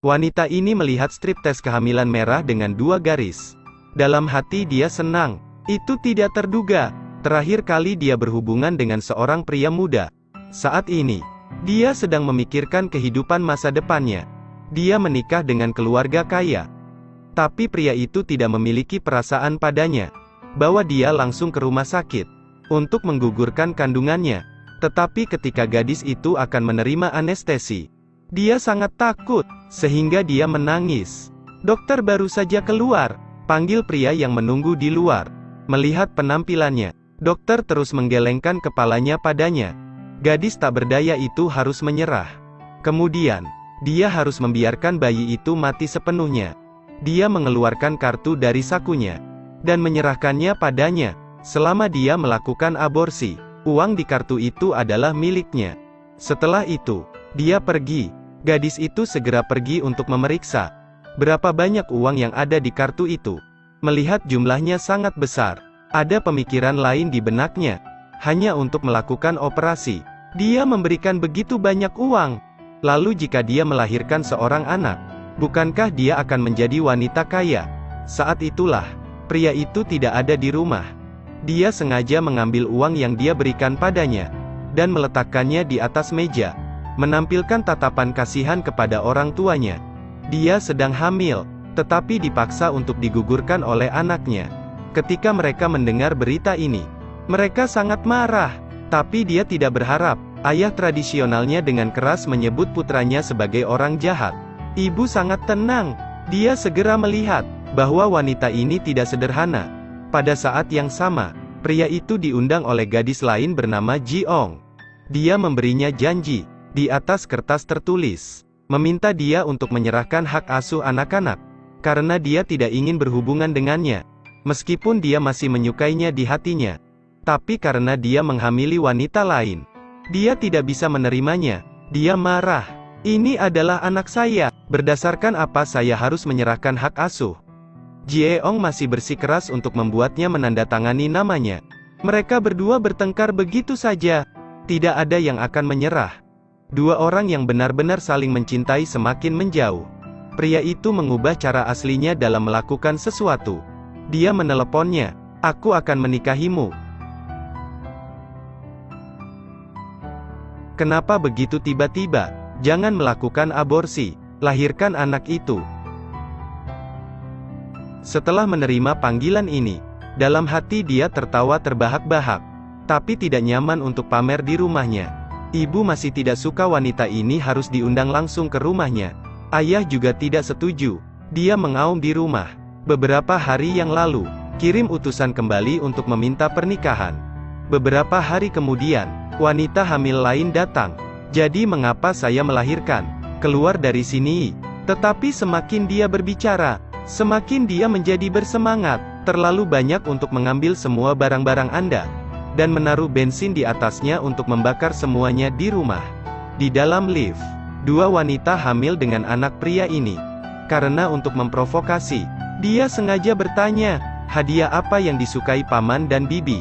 Wanita ini melihat striptease kehamilan merah dengan 2 garis. Dalam hati dia senang. Itu tidak terduga. Terakhir kali dia berhubungan dengan seorang pria muda. Saat ini, dia sedang memikirkan kehidupan masa depannya. Dia menikah dengan keluarga kaya. Tapi pria itu tidak memiliki perasaan padanya. Bawa dia langsung ke rumah sakit untuk menggugurkan kandungannya. Tetapi ketika gadis itu akan menerima anestesi, dia sangat takut, sehingga dia menangis. Dokter baru saja keluar, panggil pria yang menunggu di luar. Melihat penampilannya, dokter terus menggelengkan kepalanya padanya. Gadis tak berdaya itu harus menyerah. Kemudian, dia harus membiarkan bayi itu mati sepenuhnya. Dia mengeluarkan kartu dari sakunya dan menyerahkannya padanya. Selama dia melakukan aborsi, uang di kartu itu adalah miliknya. Setelah itu, dia pergi. Gadis itu segera pergi untuk memeriksa berapa banyak uang yang ada di kartu itu. Melihat jumlahnya sangat besar, ada pemikiran lain di benaknya. Hanya untuk melakukan operasi, dia memberikan begitu banyak uang. Lalu jika dia melahirkan seorang anak, bukankah dia akan menjadi wanita kaya? Saat itulah, pria itu tidak ada di rumah. Dia sengaja mengambil uang yang dia berikan padanya, dan meletakkannya di atas meja, menampilkan tatapan kasihan kepada orang tuanya. Dia sedang hamil, tetapi dipaksa untuk digugurkan oleh anaknya. Ketika mereka mendengar berita ini, mereka sangat marah. Tapi dia tidak berharap. Ayah tradisionalnya dengan keras menyebut putranya sebagai orang jahat. Ibu sangat tenang. Dia segera melihat bahwa wanita ini tidak sederhana. Pada saat yang sama, pria itu diundang oleh gadis lain bernama Ji-ong. Dia memberinya janji di atas kertas tertulis, meminta dia untuk menyerahkan hak asuh anak-anak, karena dia tidak ingin berhubungan dengannya. Meskipun dia masih menyukainya di hatinya, tapi karena dia menghamili wanita lain, dia tidak bisa menerimanya. Dia marah. Ini adalah anak saya. Berdasarkan apa saya harus menyerahkan hak asuh? Ji-eong masih bersikeras untuk membuatnya menandatangani namanya. Mereka berdua bertengkar begitu saja. Tidak ada yang akan menyerah. Dua orang yang benar-benar saling mencintai semakin menjauh. Pria itu mengubah cara aslinya dalam melakukan sesuatu. Dia meneleponnya. Aku akan menikahimu. Kenapa begitu tiba-tiba? Jangan melakukan aborsi. Lahirkan anak itu. Setelah menerima panggilan ini, dalam hati dia tertawa terbahak-bahak. Tapi tidak nyaman untuk pamer di rumahnya. Ibu masih tidak suka wanita ini harus diundang langsung ke rumahnya. Ayah juga tidak setuju. Dia mengaum di rumah. Beberapa hari yang lalu, kirim utusan kembali untuk meminta pernikahan. Beberapa hari kemudian, wanita hamil lain datang. Jadi mengapa saya melahirkan? Keluar dari sini. Tetapi semakin dia berbicara, semakin dia menjadi bersemangat. Terlalu banyak untuk mengambil semua barang-barang Anda, dan menaruh bensin di atasnya untuk membakar semuanya di rumah. Di dalam lift, dua wanita hamil dengan anak pria ini. Karena untuk memprovokasi, dia sengaja bertanya, hadiah apa yang disukai paman dan bibi?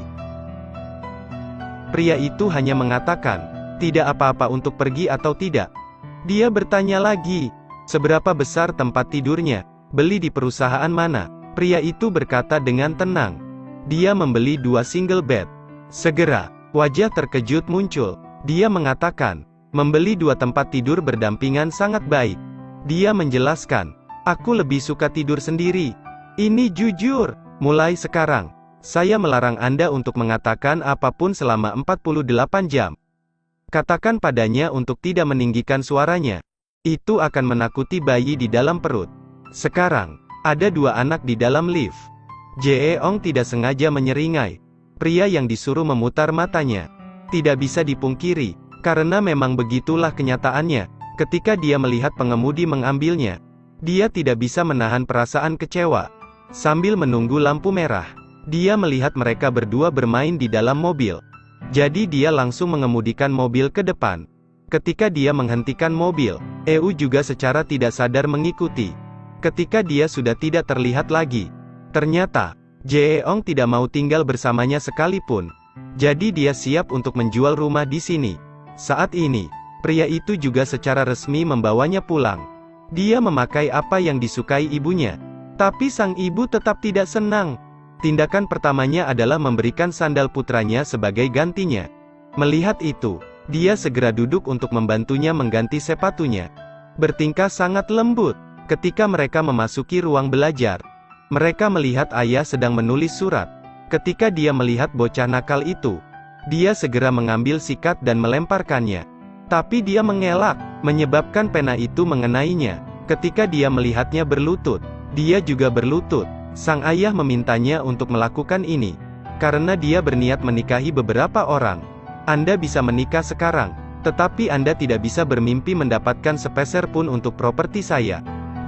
Pria itu hanya mengatakan, tidak apa-apa untuk pergi atau tidak. Dia bertanya lagi, seberapa besar tempat tidurnya? Beli di perusahaan mana? Pria itu berkata dengan tenang, dia membeli 2 single bed. Segera, wajah terkejut muncul. Dia mengatakan, membeli 2 tempat tidur berdampingan sangat baik. Dia menjelaskan, aku lebih suka tidur sendiri. Ini jujur. Mulai sekarang, saya melarang Anda untuk mengatakan apapun selama 48 jam. Katakan padanya untuk tidak meninggikan suaranya. Itu akan menakuti bayi di dalam perut. Sekarang, ada 2 anak di dalam lift. Ji-eong tidak sengaja menyeringai. Pria yang disuruh memutar matanya. Tidak bisa dipungkiri, karena memang begitulah kenyataannya. Ketika dia melihat pengemudi mengambilnya, dia tidak bisa menahan perasaan kecewa. Sambil menunggu lampu merah, dia melihat mereka berdua bermain di dalam mobil. Jadi dia langsung mengemudikan mobil ke depan. Ketika dia menghentikan mobil, EU juga secara tidak sadar mengikuti. Ketika dia sudah tidak terlihat lagi, ternyata Ji-eong tidak mau tinggal bersamanya sekalipun. Jadi dia siap untuk menjual rumah di sini. Saat ini, pria itu juga secara resmi membawanya pulang. Dia memakai apa yang disukai ibunya. Tapi sang ibu tetap tidak senang. Tindakan pertamanya adalah memberikan sandal putranya sebagai gantinya. Melihat itu, dia segera duduk untuk membantunya mengganti sepatunya. Bertingkah sangat lembut. Ketika mereka memasuki ruang belajar, mereka melihat ayah sedang menulis surat. Ketika dia melihat bocah nakal itu, dia segera mengambil sikat dan melemparkannya. Tapi dia mengelak, menyebabkan pena itu mengenainya. Ketika dia melihatnya berlutut, dia juga berlutut. Sang ayah memintanya untuk melakukan ini, karena dia berniat menikahi beberapa orang. Anda bisa menikah sekarang, tetapi Anda tidak bisa bermimpi mendapatkan sepeser pun untuk properti saya.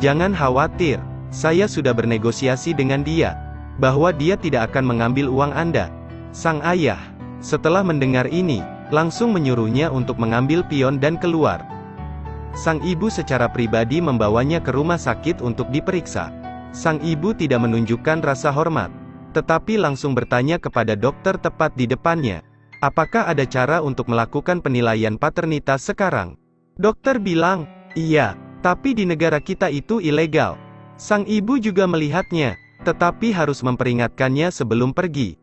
Jangan khawatir, saya sudah bernegosiasi dengan dia, bahwa dia tidak akan mengambil uang Anda. Sang ayah, setelah mendengar ini, langsung menyuruhnya untuk mengambil pion dan keluar. Sang ibu secara pribadi membawanya ke rumah sakit untuk diperiksa. Sang ibu tidak menunjukkan rasa hormat, tetapi langsung bertanya kepada dokter tepat di depannya, apakah ada cara untuk melakukan penilaian paternitas sekarang? Dokter bilang, iya, tapi di negara kita itu ilegal. Sang ibu juga melihatnya, tetapi harus memperingatkannya sebelum pergi.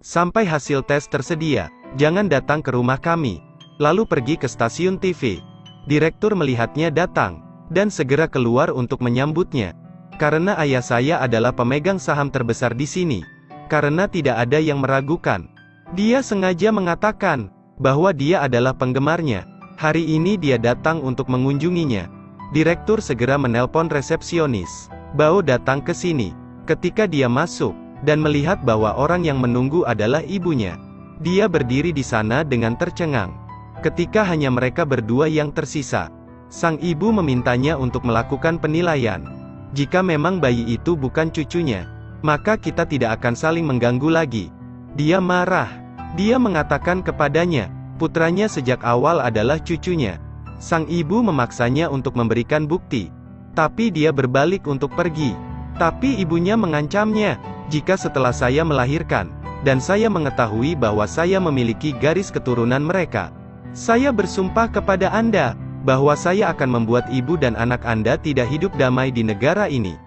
Sampai hasil tes tersedia, jangan datang ke rumah kami. Lalu pergi ke stasiun TV. Direktur melihatnya datang, dan segera keluar untuk menyambutnya. Karena ayah saya adalah pemegang saham terbesar di sini. Karena tidak ada yang meragukan. Dia sengaja mengatakan bahwa dia adalah penggemarnya. Hari ini dia datang untuk mengunjunginya. Direktur segera menelpon resepsionis. Bao datang ke sini. Ketika dia masuk dan melihat bahwa orang yang menunggu adalah ibunya, dia berdiri di sana dengan tercengang. Ketika hanya mereka berdua yang tersisa, sang ibu memintanya untuk melakukan penilaian. Jika memang bayi itu bukan cucunya, maka kita tidak akan saling mengganggu lagi. Dia marah. Dia mengatakan kepadanya, putranya sejak awal adalah cucunya. Sang ibu memaksanya untuk memberikan bukti. Tapi dia berbalik untuk pergi. Tapi ibunya mengancamnya, jika setelah saya melahirkan, dan saya mengetahui bahwa saya memiliki garis keturunan mereka, saya bersumpah kepada Anda, bahwa saya akan membuat ibu dan anak Anda tidak hidup damai di negara ini.